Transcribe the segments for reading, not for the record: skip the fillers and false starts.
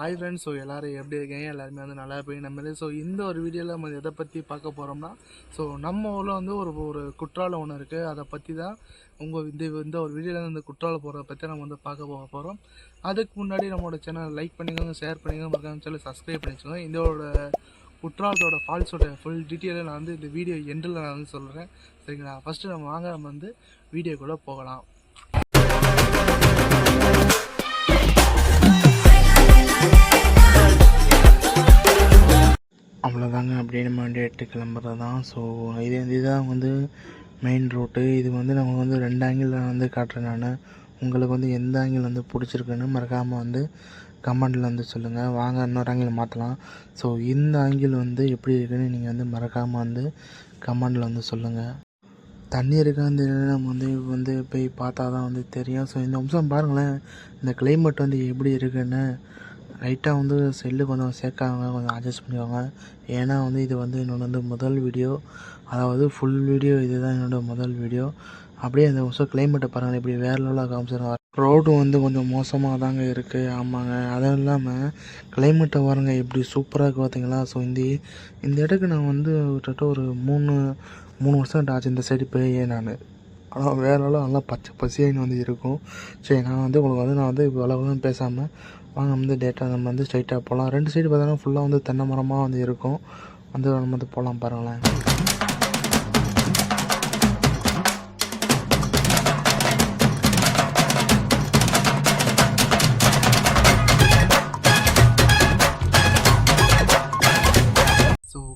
Hi friends. எல்லோரும் எப்படி இருக்கீங்க? எல்லாருமே நல்லா இருப்பீங்க நம்மளே. இந்த ஒரு வீடியோவில் நம்ம எதை பற்றி பார்க்க போகிறோம்னா, நம்ம ஊரில் ஒரு குற்றாலம் ஒன்று இருக்குது. அதை பற்றி தான் இந்த ஒரு வீடியோவில் இந்த குற்றாலம் போகிறத பற்றி நம்ம பார்க்க போகிறோம். அதுக்கு முன்னாடி நம்மளோட சேனல் லைக் பண்ணிக்கோங்க, ஷேர் பண்ணிக்கோங்க, மறக்காம சேனல் சப்ஸ்கிரைப் பண்ணிக்கோங்க. இதோட குற்றாலத்தோட ஃபால்ஸோட ஃபுல் டீட்டெயிலை நான் இந்த வீடியோ எண்டில் நான் சொல்கிறேன். சரிங்களா? ஃபஸ்ட்டு நம்ம வீடியோக்குள்ளே போகலாம். அவ்வளோதாங்க, அப்படியே நம்ம எட்டு கிளம்புறது தான். இதுதான் மெயின் ரூட்டு. இது நம்ம 2 ஆங்கிளில் காட்டுறேன் நான். உங்களுக்கு எந்த ஆங்கிள் பிடிச்சிருக்குன்னு மறக்காமல் கமெண்டில் சொல்லுங்கள். வாங்க இன்னொரு ஆங்கிள் மாற்றலாம். இந்த ஆங்கிள் எப்படி இருக்குன்னு நீங்கள் மறக்காமல் கமெண்டில் சொல்லுங்கள். தண்ணி இருக்கான்னு நம்ம போய் பார்த்தா தான் தெரியும். இந்த நிமிஷம் பாருங்களேன், இந்த கிளைமேட் எப்படி இருக்குன்னு. லைட்டாக செல்லு கொஞ்சம் சேர்க்காங்க, கொஞ்சம் அட்ஜஸ்ட் பண்ணிக்கோங்க. ஏன்னா இது என்னோட முதல் வீடியோ, அதாவது ஃபுல் வீடியோ. இதுதான் என்னோடய முதல் வீடியோ. அப்படியே இந்த வருஷம் கிளைமேட்டை பாருங்கள், இப்படி வேறு லெவலாக காமிச்சிருங்க. ரோடு கொஞ்சம் மோசமாக தாங்க இருக்குது. ஆமாங்க, அதுவும் இல்லாமல் கிளைமேட்டை பாருங்கள் எப்படி சூப்பராக இருக்குது பார்த்தீங்களா. இந்த இடத்துக்கு நான் கிட்டத்தட்ட ஒரு மூணு வருஷம் ஆச்சு இந்த சைடு போய் நான். ஆனால் வேறு லெவலாக நல்லா பச்சை பசின்னு இருக்கும். சரி, நான் உங்களுக்கு நான் இவ்வளோ பேசாமல் வாங்க டேட்டா நம்ம ஸ்ட்ரைட்டாக போகலாம். 2 சைடு பார்த்தோன்னா ஃபுல்லாக தென்னை மரமாக இருக்கும். நம்ம போகலாம் பாருங்களேன்.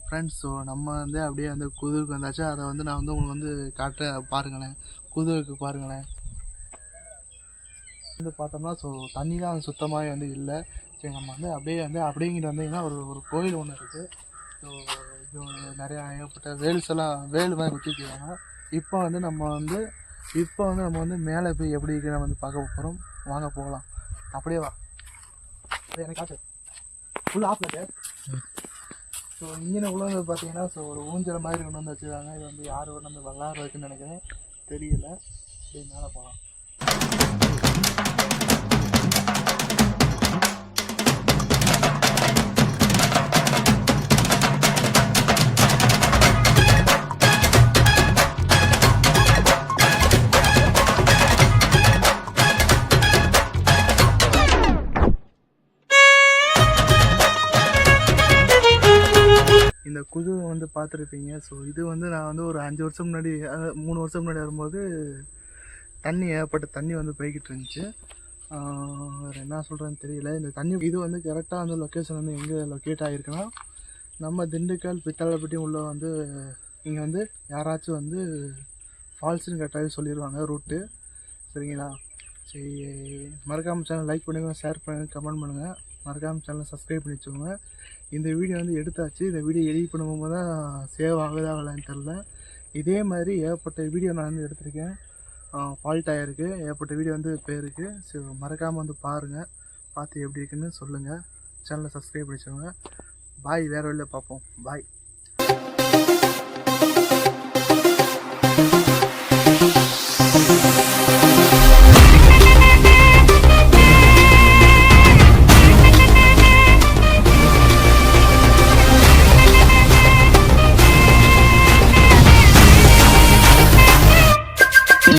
ஃப்ரெண்ட்ஸ், நம்ம அப்படியே குதுவுக்கு வந்தாச்சு. அதை நான் உங்களுக்கு காட்டுறேன் பாருங்களேன். குதுவுக்கு பாருங்களேன் பார்த்தோம்னா தண்ணி தான் சுத்தமாக இல்லை. சரி, நம்ம அப்படிங்கிட்டு வந்தீங்கன்னா ஒரு கோயில் ஒன்று இருக்குது. இது நிறையா ஏகப்பட்ட வேல் மாதிரி குத்திக்கிறாங்க. இப்போ நம்ம மேலே போய் எப்படி இருக்குன்னு பார்க்க போகிறோம். வாங்க போகலாம். அப்படியே வா, எனக்கு காட்டு ஃபுல் ஆஃப்லெட்டு. இங்கே உள்ள பார்த்தீங்கன்னா ஒரு ஊஞ்சல் மாதிரி ஒன்று வச்சுருக்காங்க. இது யார் விளாட்றதுக்குன்னு நினைக்கிறேன், தெரியல. அப்படியே மேலே போகலாம். இந்த குழு பார்த்துருப்பீங்க. இது நான் ஒரு 5 வருஷம் முன்னாடி, 3 வருஷம் முன்னாடி வரும்போது ஏகப்பட்ட தண்ணி போய்கிட்டு இருந்துச்சு. வேறு என்ன சொல்கிறேன்னு தெரியல. இந்த தண்ணி இது கரெக்டாக லொக்கேஷன் எங்கே லொக்கேட் ஆகிருக்குன்னா, நம்ம திண்டுக்கல் பித்தளைப்பட்டி உள்ள இங்கே யாராச்சும் ஃபால்ஸுன்னு கேட்டாவே சொல்லிடுவாங்க ரூட்டு. சரிங்களா? சரி, மறக்காமல் சேனல் லைக் பண்ணுங்கள், ஷேர் பண்ணுங்கள், கமெண்ட் பண்ணுங்கள். மறக்காமல் சேனலை சப்ஸ்கிரைப் பண்ணி வச்சுக்கோங்க. இந்த வீடியோ எடுத்தாச்சு. இந்த வீடியோ எடிட் பண்ணும்போது தான் சேவ் ஆகுதா ஆகலான்னு தெரில. இதே மாதிரி ஏகப்பட்ட வீடியோ நான் எடுத்திருக்கேன். ஃபால்ட் ஆகிருக்கு. ஏகப்பட்ட வீடியோ போயிருக்கு. ஸோ மறக்காமல் பாருங்கள். பார்த்து எப்படி இருக்குன்னு சொல்லுங்கள். சேனலை சப்ஸ்கிரைப் பண்ணி வச்சுக்கோங்க. பாய். வேறு வழியில் பார்ப்போம். பாய்.